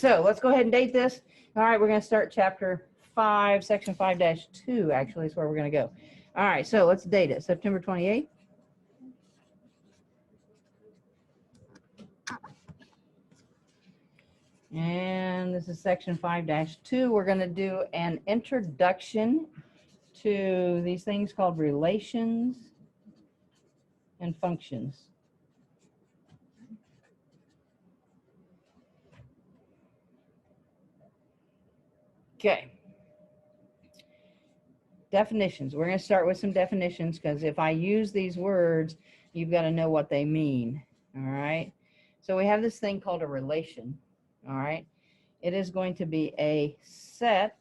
so let's go ahead and date this. All right, we're going to start chapter 5, section 5-2, actually, is where we're going to go. All right, so let's date it. September 28th. And this is section 5-2. We're going to do an introduction to these things called relations and functions. Okay. Definitions. We're going to start with some definitions because if I use these words, you've got to know what they mean. All right. So we have this thing called a relation. All right. It is going to be a set,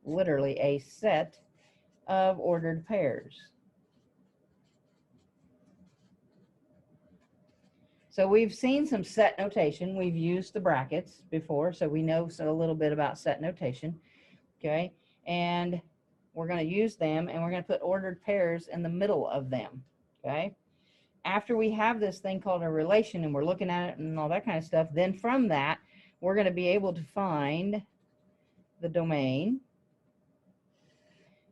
literally a set of ordered pairs. So we've seen some set notation. We've used the brackets before, so we know a little bit about set notation. Okay. And we're going to use them, and we're going to put ordered pairs in the middle of them. Okay. After we have this thing called a relation, and we're looking at it and all that kind of stuff, then from that, we're going to be able to find the domain.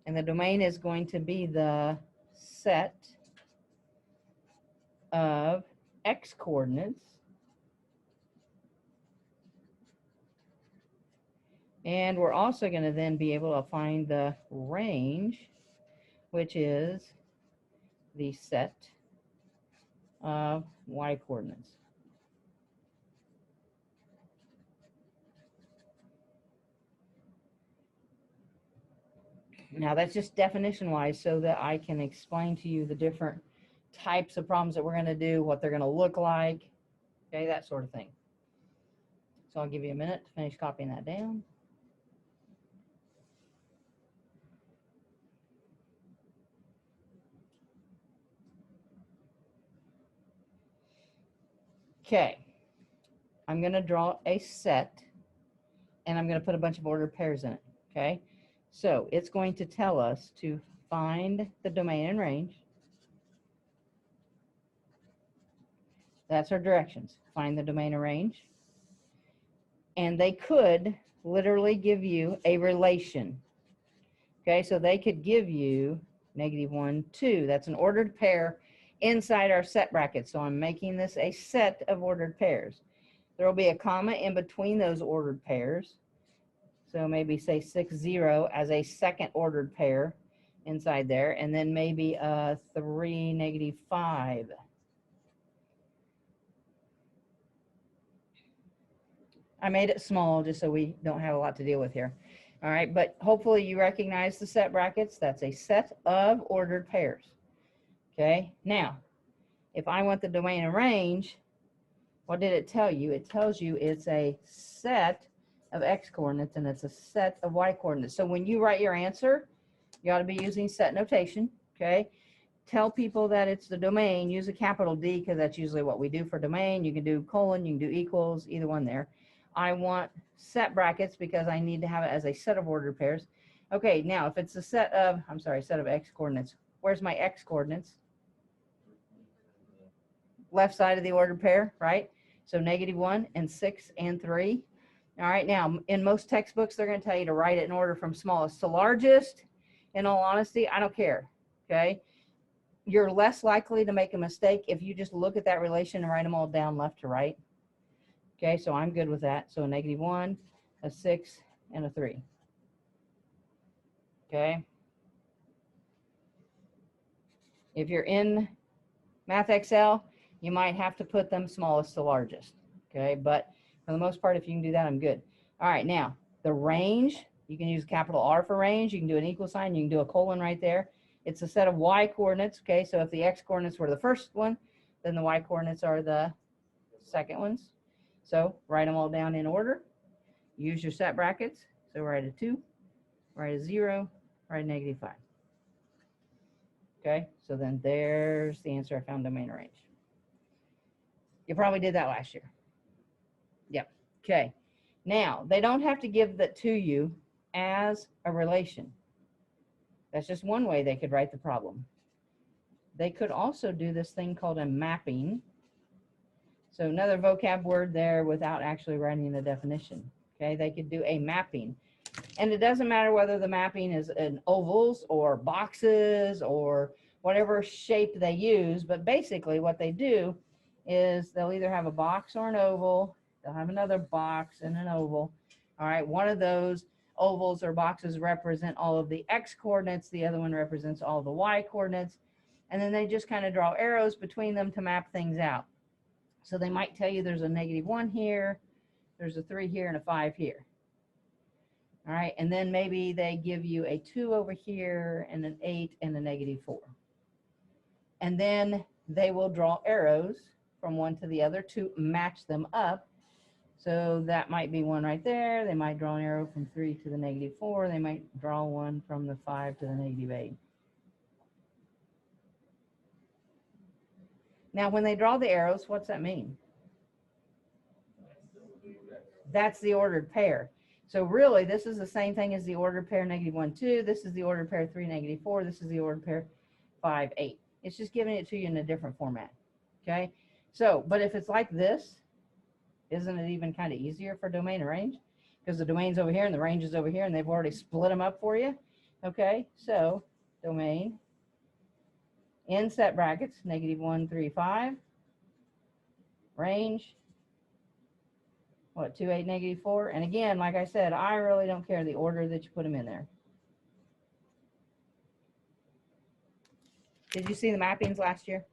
And the domain is going to be the set of x coordinates and we're also going to then be able to find the range, which is the set of y coordinates. Now that's just definition wise so that I can explain to you the different types of problems that we're going to do, what they're going to look like, okay, that sort of thing. So I'll give you a minute to finish copying that down. Okay, I'm going to draw a set and I'm going to put a bunch of ordered pairs in it, okay? So it's going to tell us to find the domain and range. That's our directions. Find the domain and range. And they could literally give you a relation. Okay, so they could give you -1, 2. That's an ordered pair inside our set bracket. So I'm making this a set of ordered pairs. There will be a comma in between those ordered pairs. So maybe say 6, 0 as a second ordered pair inside there. And then maybe 3, -5. I made it small just so we don't have a lot to deal with here. All right, but hopefully you recognize the set brackets. That's a set of ordered pairs. Okay, now, if I want the domain and range, what did it tell you? It tells you it's a set of x coordinates and it's a set of y coordinates. So when you write your answer, you ought to be using set notation, okay? Tell people that it's the domain. Use a capital D because that's usually what we do for domain. You can do colon, you can do equals, either one there. I want set brackets because I need to have it as a set of ordered pairs. Okay, now if it's a set of, set of x coordinates. Where's my x coordinates? Left side of the ordered pair, right? So -1 and 6 and 3. All right, now in most textbooks, they're going to tell you to write it in order from smallest to largest. In all honesty, I don't care, okay? You're less likely to make a mistake if you just look at that relation and write them all down left to right. Okay, so I'm good with that. So a -1, a 6, and a 3. Okay. If you're in Math Excel, you might have to put them smallest to largest. Okay, but for the most part, if you can do that, I'm good. All right, now the range, you can use capital R for range. You can do an equal sign. You can do a colon right there. It's a set of y coordinates. Okay, so if the x coordinates were the first one, then the y coordinates are the second ones. So write them all down in order. Use your set brackets. So write a 2, write a 0, write a -5. Okay, so then there's the answer. I found domain and range. You probably did that last year. Yep. Okay. Now, they don't have to give that to you as a relation. That's just one way they could write the problem. They could also do this thing called a mapping. So another vocab word there without actually writing the definition. Okay, they could do a mapping. And it doesn't matter whether the mapping is in ovals or boxes or whatever shape they use, but basically what they do is they'll either have a box or an oval. They'll have another box and an oval. All right, one of those ovals or boxes represent all of the x coordinates. The other one represents all the y coordinates. And then they just kind of draw arrows between them to map things out. So they might tell you there's a -1 here, there's a 3 here, and a 5 here. All right, and then maybe they give you a 2 over here, and an 8, and a -4. And then they will draw arrows from one to the other to match them up. So that might be one right there. They might draw an arrow from 3 to the -4. They might draw one from the 5 to the -8. Now, when they draw the arrows, what's that mean? That's the ordered pair. So really, this is the same thing as the ordered pair -1, 2. This is the ordered pair 3, -4. This is the ordered pair 5, 8. It's just giving it to you in a different format. Okay. So, but if it's like this, isn't it even kind of easier for domain and range? Because the domain's over here and the range is over here, and they've already split them up for you. Okay. So domain in set brackets, -1, 3, 5. Range, what, 2, 8, -4. And again, like I said, I really don't care the order that you put them in there. Did you see the mappings last year?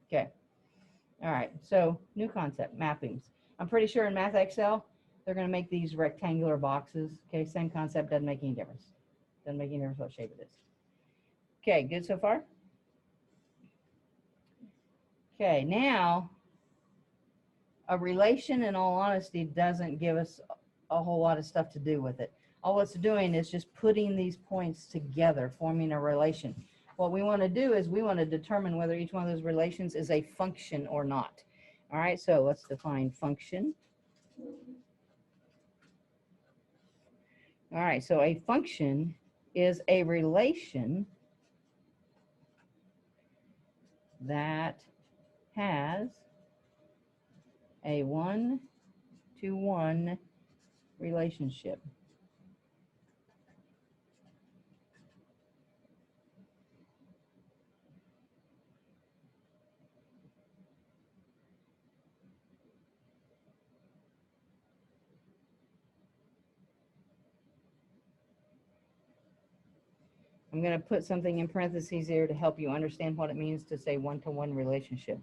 Okay. All right. So new concept, mappings. I'm pretty sure in Math Excel, they're going to make these rectangular boxes. Okay. Same concept, doesn't make any difference. Doesn't make any difference what shape it is. Okay. Good so far? Okay. Now, a relation, in all honesty, doesn't give us a whole lot of stuff to do with it. All it's doing is just putting these points together, forming a relation. What we want to do is we want to determine whether each one of those relations is a function or not. All right, so let's define function. All right, so a function is a relation that has a 1-to-1 relationship. I'm going to put something in parentheses here to help you understand what it means to say 1-to-1 relationship.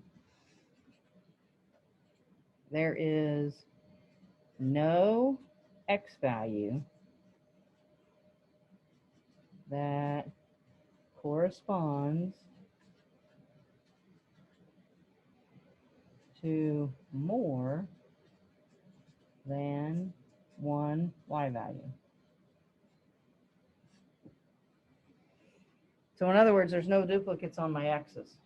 There is no x value that corresponds to more than one y value. So in other words, there's no duplicates on my x's,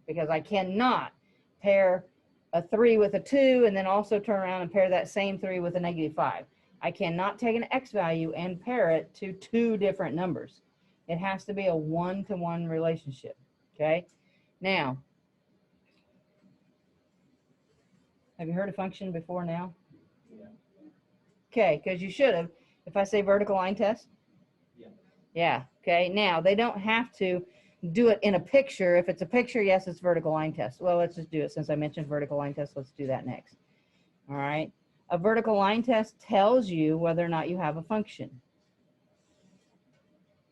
because I cannot pair a 3 with a 2 and then also turn around and pair that same 3 with a -5. I cannot take an x value and pair it to two different numbers. It has to be a 1-to-1 relationship. Okay. Now, have you heard of function before now? Yeah. Okay, because you should have. If I say vertical line test? Yeah. Yeah. Okay. Now, they don't have to do it in a picture. If it's a picture, yes, it's vertical line test. Well, let's just do it. Since I mentioned vertical line test, let's do that next. All right. A vertical line test tells you whether or not you have a function.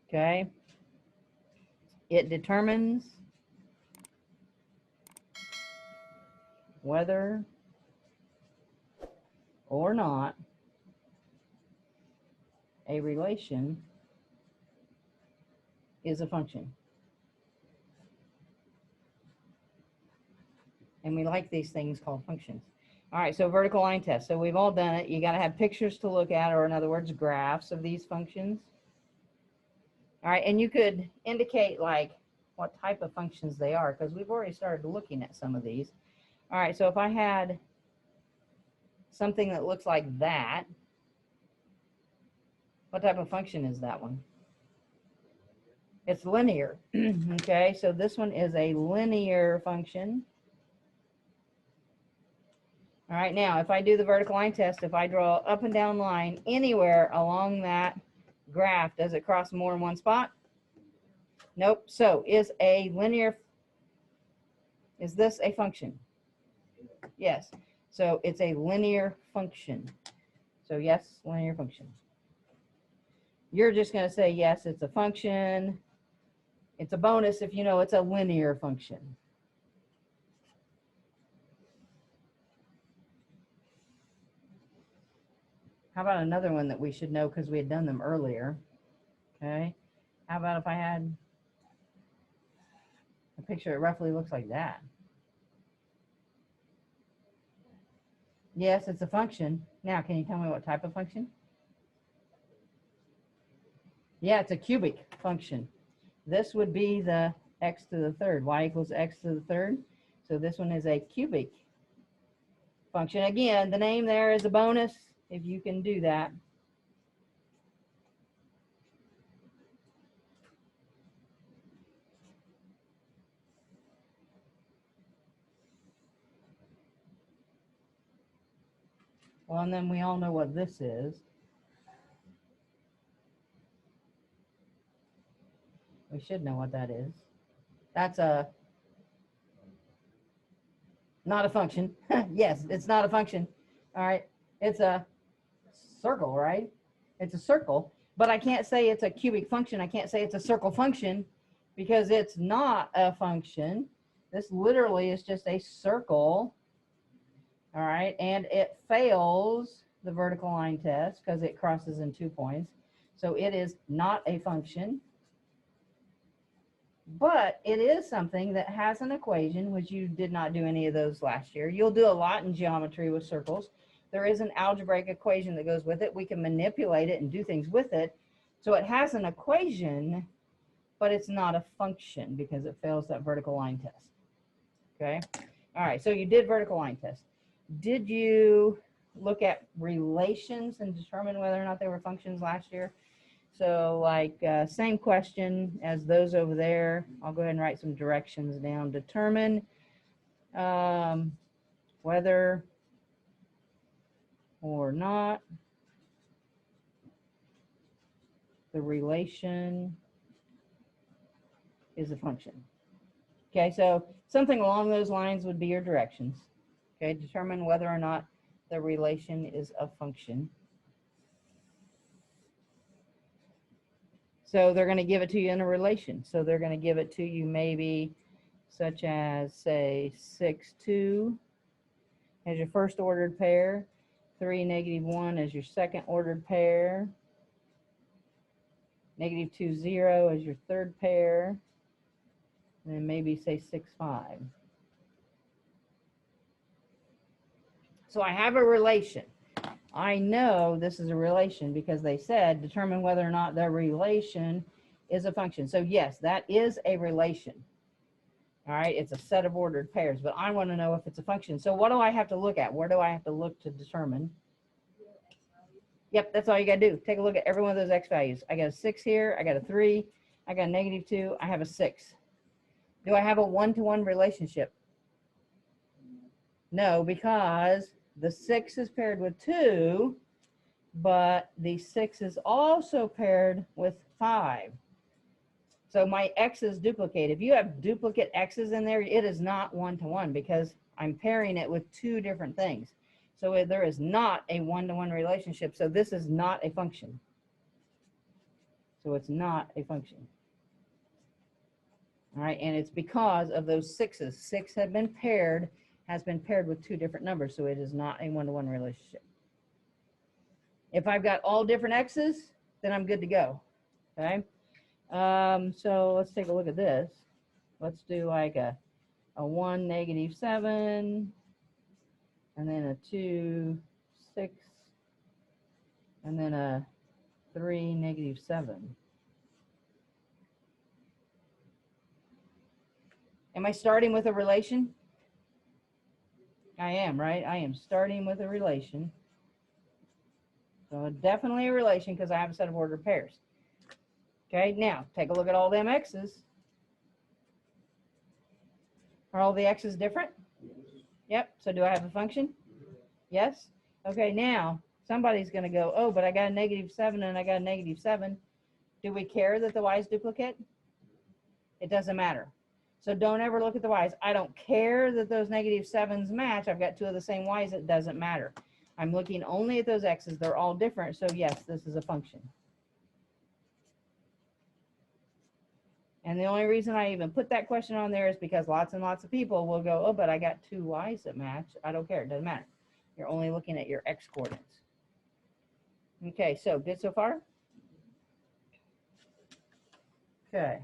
Okay. It determines whether or not a relation is a function. And we like these things called functions. All right, so vertical line test. So we've all done it. You got to have pictures to look at, or in other words, graphs of these functions. All right, and you could indicate like what type of functions they are, because we've already started looking at some of these. All right, so if I had something that looks like that, what type of function is that one? It's linear. Okay, so this one is a linear function. All right, now if I do the vertical line test, if I draw an up and down line anywhere along that graph, does it cross more than one spot? Nope. So is this a function? Yes. So it's a linear function. So yes, linear function. You're just going to say yes, it's a function. It's a bonus if you know it's a linear function. How about another one that we should know because we had done them earlier? Okay. How about if I had a picture that roughly looks like that? Yes, it's a function. Now, can you tell me what type of function? Yeah, it's a cubic function. This would be the x to the third, y equals x to the third. So this one is a cubic function. Again, the name there is a bonus if you can do that. Well, and then we all know what this is. We should know what that is. That's not a function. Yes, it's not a function. All right. It's a circle, right? It's a circle, but I can't say it's a cubic function. I can't say it's a circle function because it's not a function. This literally is just a circle. All right. And it fails the vertical line test because it crosses in 2 points. So it is not a function. But it is something that has an equation, which you did not do any of those last year. You'll do a lot in geometry with circles. There is an algebraic equation that goes with it. We can manipulate it and do things with it. So it has an equation, but it's not a function because it fails that vertical line test. Okay. All right. So you did vertical line test. Did you look at relations and determine whether or not they were functions last year? So like same question as those over there. I'll go ahead and write some directions down. Determine whether or not the relation is a function. Okay, so something along those lines would be your directions. Okay, determine whether or not the relation is a function. So they're going to give it to you in a relation. So they're going to give it to you maybe such as, say, 6, 2 as your first ordered pair, 3, -1 as your second ordered pair, -2, 0 as your third pair, and then maybe say 6, 5. So I have a relation. I know this is a relation because they said determine whether or not the relation is a function. So yes, that is a relation. All right, it's a set of ordered pairs, but I want to know if it's a function. So what do I have to look at? Where do I have to look to determine? Yep, that's all you got to do. Take a look at every one of those x values. I got a 6 here, I got a 3, I got a -2, I have a 6. Do I have a one-to-one relationship? No, because the 6 is paired with 2, but the 6 is also paired with 5. So my x's duplicate. If you have duplicate x's in there, it is not one-to-one because I'm pairing it with 2 different things. So there is not a one-to-one relationship. So this is not a function. So it's not a function. All right, and it's because of those 6's. 6 has been paired with 2 different numbers, so it is not a one-to-one relationship. If I've got all different x's, then I'm good to go. Okay. So let's take a look at this. Let's do like a 1, -7, and then a 2, 6, and then a 3, -7. Am I starting with a relation? I am, right? I am starting with a relation. So definitely a relation because I have a set of ordered pairs. Okay, now take a look at all them x's. Are all the x's different? Yep, so do I have a function? Yes? Okay, now somebody's going to go, oh, but I got a -7 and I got a -7. Do we care that the y's duplicate? It doesn't matter. So don't ever look at the y's. I don't care that those -7s match. I've got two of the same y's. It doesn't matter. I'm looking only at those x's. They're all different. So yes, this is a function. And the only reason I even put that question on there is because lots and lots of people will go, oh, but I got two y's that match. I don't care. It doesn't matter. You're only looking at your x coordinates. Okay, so good so far? Okay.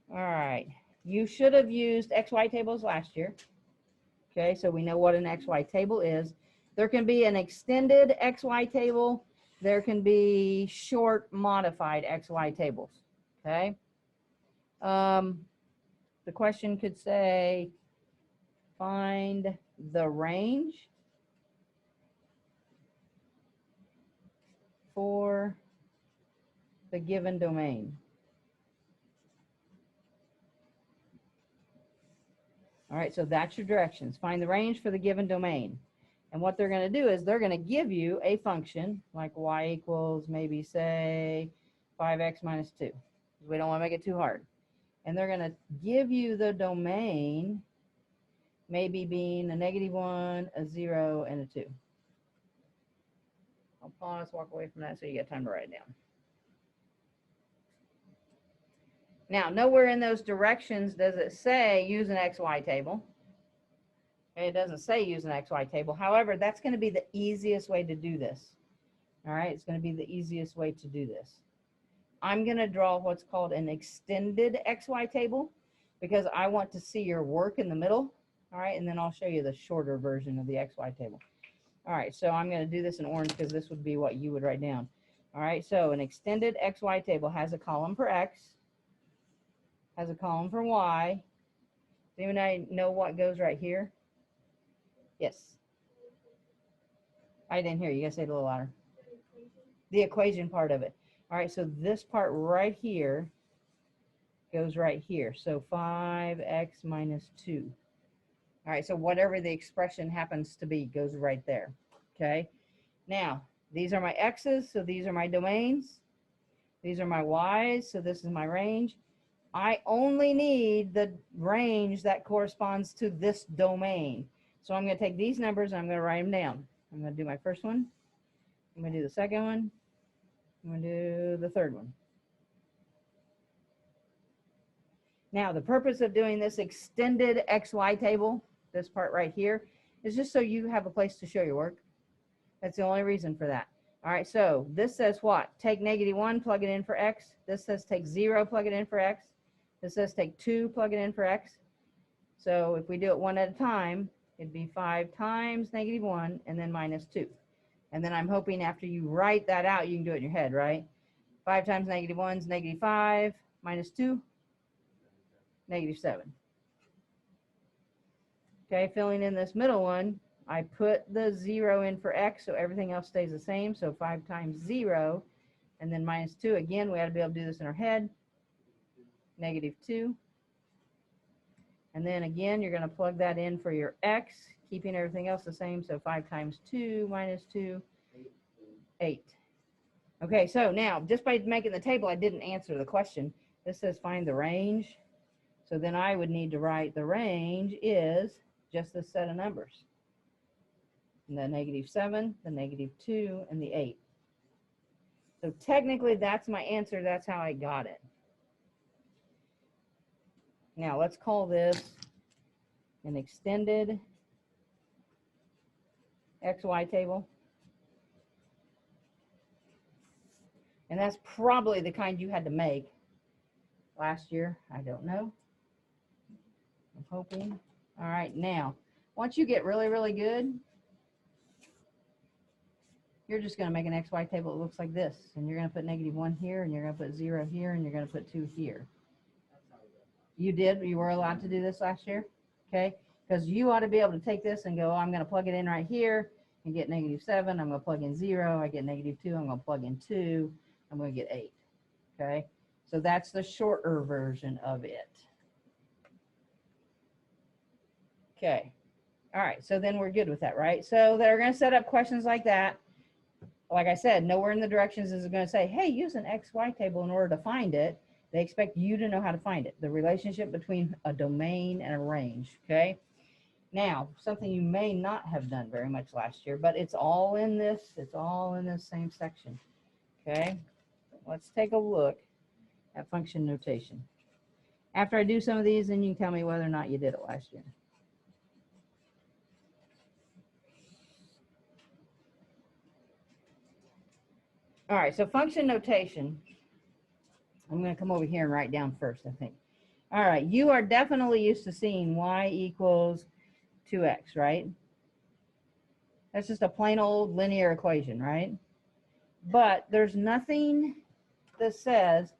All right. You should have used XY tables last year. Okay, so we know what an XY table is. There can be an extended XY table. There can be short modified XY tables. Okay. The question could say, find the range for the given domain. All right, so that's your directions. Find the range for the given domain. And what they're going to do is they're going to give you a function like y equals maybe say 5x minus 2. We don't want to make it too hard. And they're going to give you the domain maybe being a -1, a 0, and a 2. I'll pause, walk away from that so you get time to write it down. Now, nowhere in those directions does it say use an XY table. It doesn't say use an XY table. However, that's going to be the easiest way to do this. All right, it's going to be the easiest way to do this. I'm going to draw what's called an extended XY table because I want to see your work in the middle. All right, and then I'll show you the shorter version of the XY table. All right, so I'm going to do this in orange because this would be what you would write down. All right, so an extended XY table has a column for X, has a column for Y. Does anybody know what goes right here? Yes. I didn't hear you. You got to say it a little louder. The equation part of it. All right, so this part right here goes right here. So 5x minus 2. All right, so whatever the expression happens to be goes right there. Okay. Now, these are my x's, so these are my domains. These are my y's, so this is my range. I only need the range that corresponds to this domain. So I'm going to take these numbers and I'm going to write them down. I'm going to do my first one. I'm going to do the second one. I'm going to do the third one. Now, the purpose of doing this extended XY table, this part right here, is just so you have a place to show your work. That's the only reason for that. All right, so this says what? Take -1, plug it in for x. This says take 0, plug it in for x. This says take 2, plug it in for x. So if we do it one at a time, it'd be 5 times -1 and then minus 2. And then I'm hoping after you write that out, you can do it in your head, right? 5 times -1 is -5, minus 2, -7. Okay, filling in this middle one, I put the 0 in for x, so everything else stays the same. So 5 times 0, and then minus 2. Again, we ought to be able to do this in our head. -2. And then again, you're going to plug that in for your x, keeping everything else the same. So 5 times 2 minus 2, 8. Okay, so now, just by making the table, I didn't answer the question. This says find the range. So then I would need to write the range is just this set of numbers. And the -7, the -2, and the 8. So technically, that's my answer. That's how I got it. Now, let's call this an extended XY table. And that's probably the kind you had to make last year. I don't know. I'm hoping. All right, now, once you get really, really good, you're just going to make an XY table that looks like this. And you're going to put -1 here, and you're going to put 0 here, and you're going to put 2 here. You did? You were allowed to do this last year? Okay? Because you ought to be able to take this and go, oh, I'm going to plug it in right here and get -7. I'm going to plug in 0. I get -2. I'm going to plug in 2. I'm going to get 8. Okay? So that's the shorter version of it. Okay. All right, so then we're good with that, right? So they're going to set up questions like that. Like I said, nowhere in the directions is it going to say, hey, use an XY table in order to find it. They expect you to know how to find it, the relationship between a domain and a range, okay? Now, something you may not have done very much last year, but it's all in this same section, okay? Let's take a look at function notation. After I do some of these, then you can tell me whether or not you did it last year. All right, so function notation. I'm going to come over here and write down first, I think. All right, you are definitely used to seeing y equals 2x, right? That's just a plain old linear equation, right? But there's nothing that says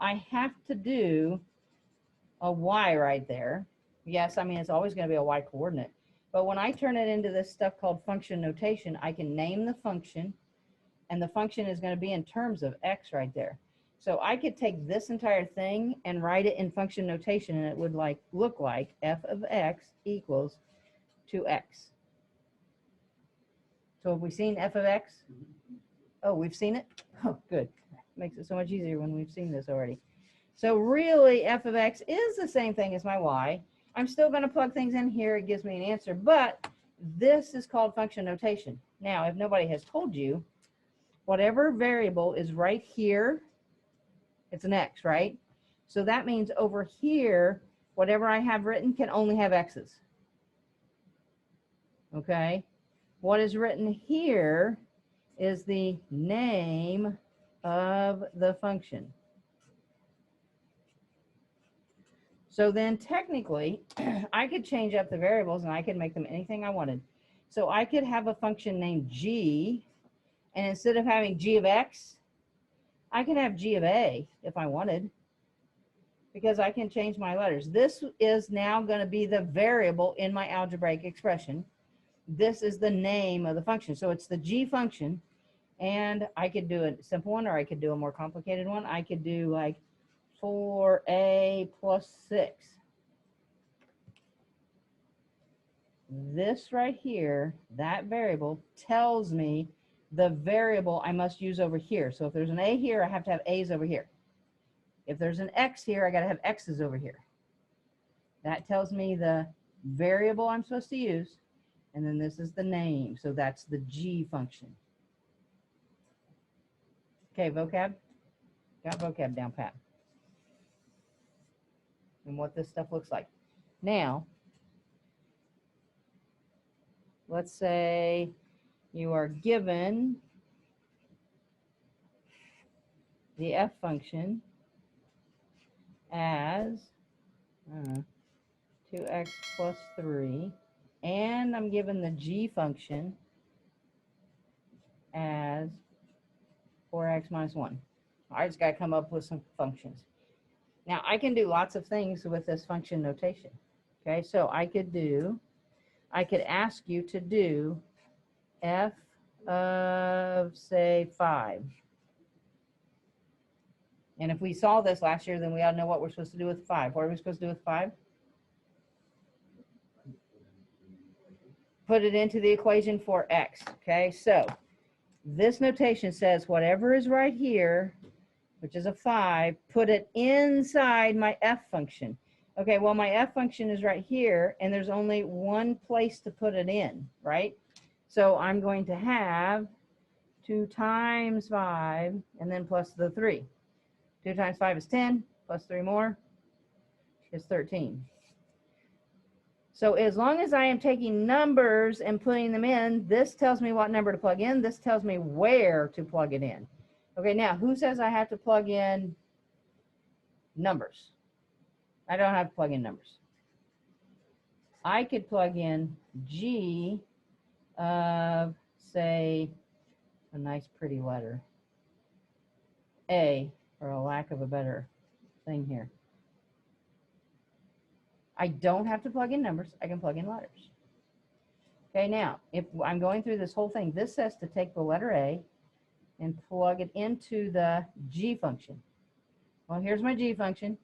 I have to do a y right there. Yes, I mean, it's always going to be a y coordinate. But when I turn it into this stuff called function notation, I can name the function, and the function is going to be in terms of x right there. So I could take this entire thing and write it in function notation, and it would look like f of x equals 2x. So have we seen f of x? Oh, we've seen it? Oh, good. Makes it so much easier when we've seen this already. So really, f of x is the same thing as my y. I'm still going to plug things in here. It gives me an answer, but this is called function notation. Now, if nobody has told you, whatever variable is right here, it's an x, right? So that means over here, whatever I have written can only have x's. Okay? What is written here is the name of the function. So then technically, I could change up the variables and I could make them anything I wanted. So I could have a function named g, and instead of having g of x, I could have g of a if I wanted, because I can change my letters. This is now going to be the variable in my algebraic expression. This is the name of the function. So it's the g function, and I could do a simple one or I could do a more complicated one. I could do like 4a plus 6. This right here, that variable tells me the variable I must use over here. So if there's an a here, I have to have a's over here. If there's an x here, I got to have x's over here. That tells me the variable I'm supposed to use, and then this is the name. So that's the g function. Okay, vocab? Got vocab down pat. And what this stuff looks like. Now, let's say you are given the f function as 2x plus 3, and I'm given the g function as 4x minus 1. I just got to come up with some functions. Now, I can do lots of things with this function notation. Okay, so I could ask you to do f of, say, 5. And if we saw this last year, then we ought to know what we're supposed to do with 5. What are we supposed to do with 5? Put it into the equation for x. Okay, so this notation says whatever is right here, which is a 5, put it inside my f function. Okay, well, my f function is right here, and there's only one place to put it in, right? So I'm going to have 2 times 5, and then plus the 3. 2 times 5 is 10, plus 3 more is 13. So as long as I am taking numbers and putting them in, this tells me what number to plug in. This tells me where to plug it in. Okay, now, who says I have to plug in numbers? I don't have to plug in numbers. I could plug in g of, say, a nice pretty letter, a, for a lack of a better thing here. I don't have to plug in numbers. I can plug in letters. Okay, now, if I'm going through this whole thing, this says to take the letter A and plug it into the g function. Well, here's my g function.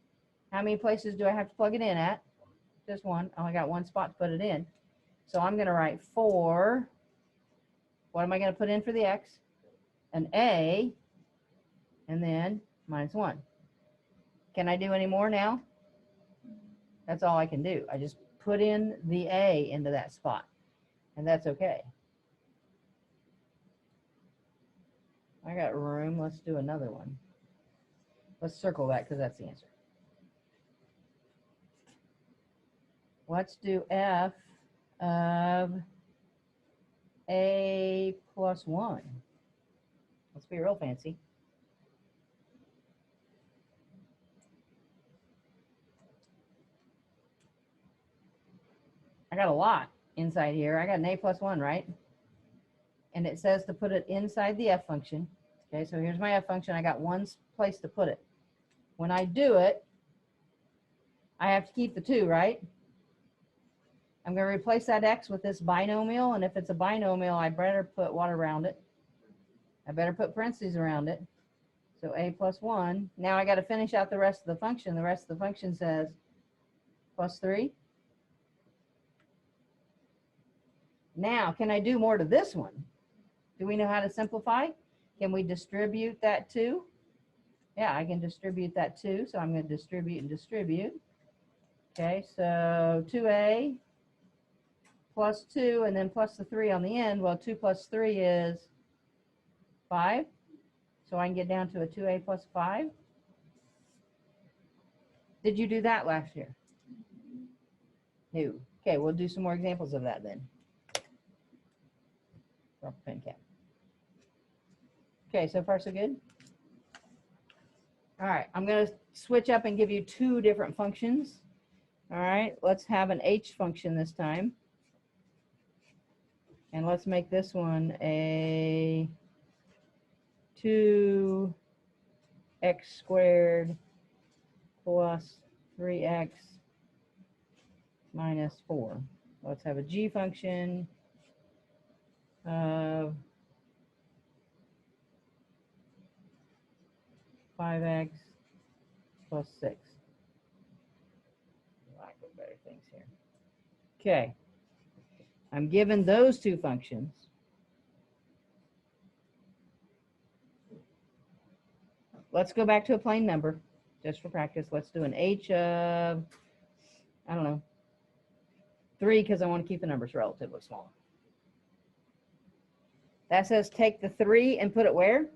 How many places do I have to plug it in at? Just one. I only got one spot to put it in. So I'm going to write 4. What am I going to put in for the x? An a, and then minus 1. Can I do any more now? That's all I can do. I just put in the a into that spot, and that's okay. I got room. Let's do another one. Let's circle that because that's the answer. Let's do f of a plus 1. Let's be real fancy. I got a lot inside here. I got an a plus 1, right? And it says to put it inside the f function. Okay, so here's my f function. I got one place to put it. When I do it, I have to keep the 2, right? I'm going to replace that x with this binomial, and if it's a binomial, I better put what around it? I better put parentheses around it. So a plus 1. Now I got to finish out the rest of the function. The rest of the function says plus 3. Now, can I do more to this one? Do we know how to simplify? Can we distribute that 2? Yeah, I can distribute that 2. So I'm going to distribute and distribute. Okay, so 2a plus 2 and then plus the 3 on the end. Well, 2 plus 3 is 5. So I can get down to a 2a plus 5. Did you do that last year? No. Okay, we'll do some more examples of that then. Drop a pen cap. Okay, so far so good? All right, I'm going to switch up and give you 2 different functions. All right, let's have an h function this time. And let's make this one a 2x squared plus 3x minus 4. Let's have a g function of 5x plus 6. Lack of better things here. Okay. I'm given those 2 functions. Let's go back to a plain number just for practice. Let's do an h of, I don't know, 3 because I want to keep the numbers relatively small. That says take the 3 and put it where?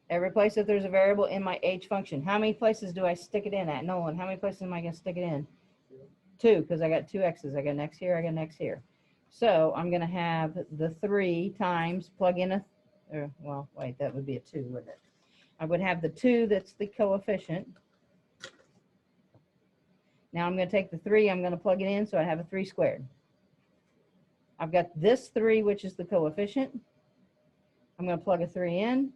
Every place that there's a variable in my h function. How many places do I stick it in at? Nolan, how many places am I going to stick it in? 2, because I got 2 x's. I got an x here, I got an x here. So I'm going to have the 3 times, plug in a, well, wait, that would be a 2, wouldn't it? I would have the 2 that's the coefficient. Now I'm going to take the 3, I'm going to plug it in, so I have a 3 squared. I've got this 3, which is the coefficient. I'm going to plug a 3 in,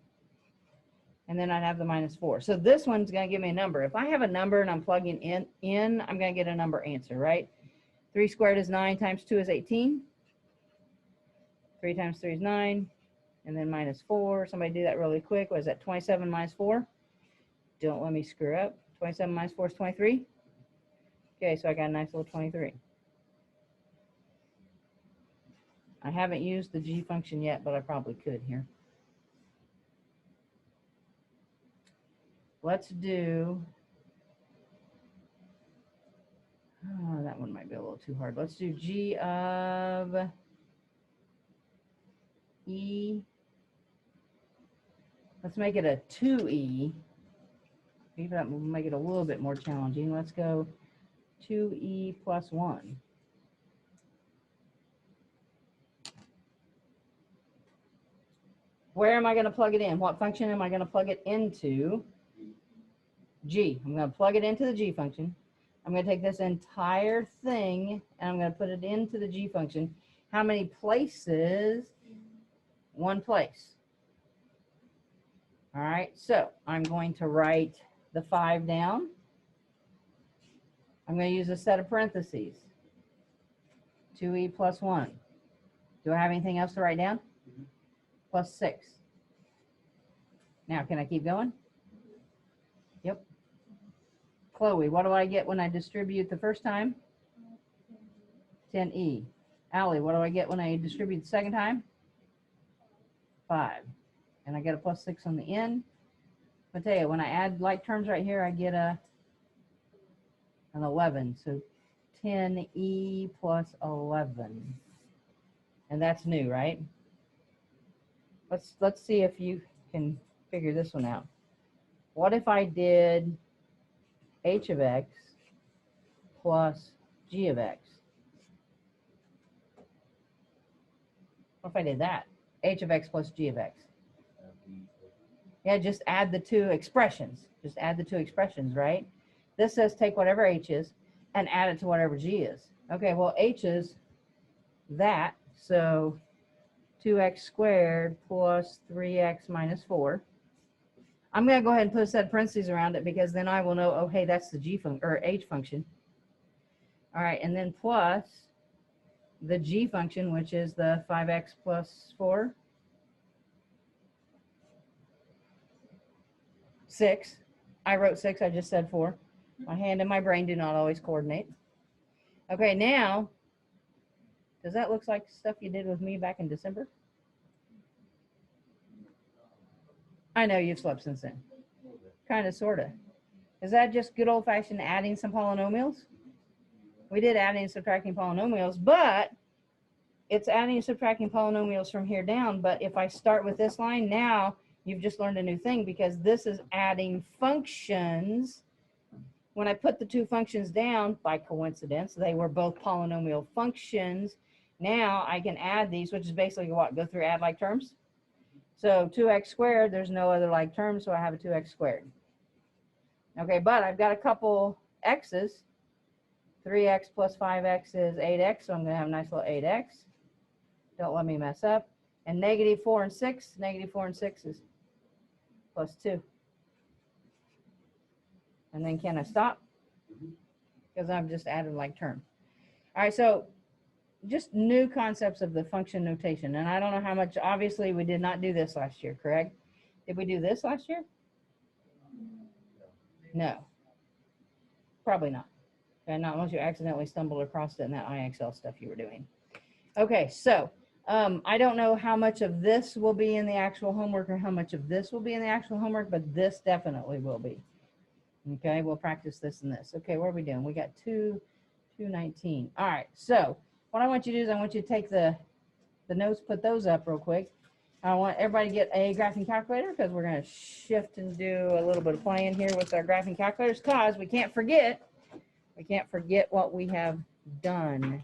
and then I'd have the minus 4. So this one's going to give me a number. If I have a number and I'm plugging in, I'm going to get a number answer, right? 3 squared is 9 times 2 is 18. 3 times 3 is 9. And then minus 4. Somebody do that really quick. What is that? 27 minus 4? Don't let me screw up. 27 minus 4 is 23. Okay, so I got a nice little 23. I haven't used the g function yet, but I probably could here. Let's do, oh, that one might be a little too hard. Let's do g of e. Let's make it a 2e. Maybe that will make it a little bit more challenging. Let's go 2e plus 1. Where am I going to plug it in? What function am I going to plug it into? G. I'm going to plug it into the g function. I'm going to take this entire thing and I'm going to put it into the g function. How many places? 1 place. All right, so I'm going to write the 5 down. I'm going to use a set of parentheses. 2e plus 1. Do I have anything else to write down? Plus 6. Now, can I keep going? Yep. Chloe, what do I get when I distribute the first time? 10e. Allie, what do I get when I distribute the second time? 5. And I get a plus 6 on the end. Mateo, when I add like terms right here, I get an 11. So 10e plus 11. And that's new, right? Let's see if you can figure this one out. What if I did h of x plus g of x? What if I did that? H of x plus g of x. Yeah, just add the two expressions. Just add the two expressions, right? This says take whatever h is and add it to whatever g is. Okay, well, h is that, so 2x squared plus 3x minus 4. I'm going to go ahead and put a set of parentheses around it because then I will know, oh, hey, that's the g function or h function. All right, and then plus the g function, which is the 5x plus 4. 6. I wrote 6. I just said 4. My hand and my brain do not always coordinate. Okay, now, does that look like stuff you did with me back in December? I know you've slept since then. Kind of, sort of. Is that just good old-fashioned adding some polynomials? We did adding and subtracting polynomials, but it's adding and subtracting polynomials from here down. But if I start with this line, now you've just learned a new thing because this is adding functions. When I put the two functions down, by coincidence, they were both polynomial functions. Now I can add these, which is basically what? Go through add like terms. So 2x squared, there's no other like terms, so I have a 2x squared. Okay, but I've got a couple x's. 3x plus 5x is 8x, so I'm going to have a nice little 8x. Don't let me mess up. And negative 4 and 6, negative 4 and 6 is plus 2. And then can I stop? Because I've just added like term. All right, so just new concepts of the function notation. And I don't know how much, obviously we did not do this last year, correct? Did we do this last year? No. Probably not. Okay, not unless you accidentally stumbled across it in that IXL stuff you were doing. Okay, so I don't know how much of this will be in the actual homework or how much of this will be in the actual homework, but this definitely will be. Okay, we'll practice this and this. Okay, what are we doing? We got 219. All right, so what I want you to do is I want you to take the notes, put those up real quick. I want everybody to get a graphing calculator because we're going to shift and do a little bit of playing here with our graphing calculators because we can't forget what we have done.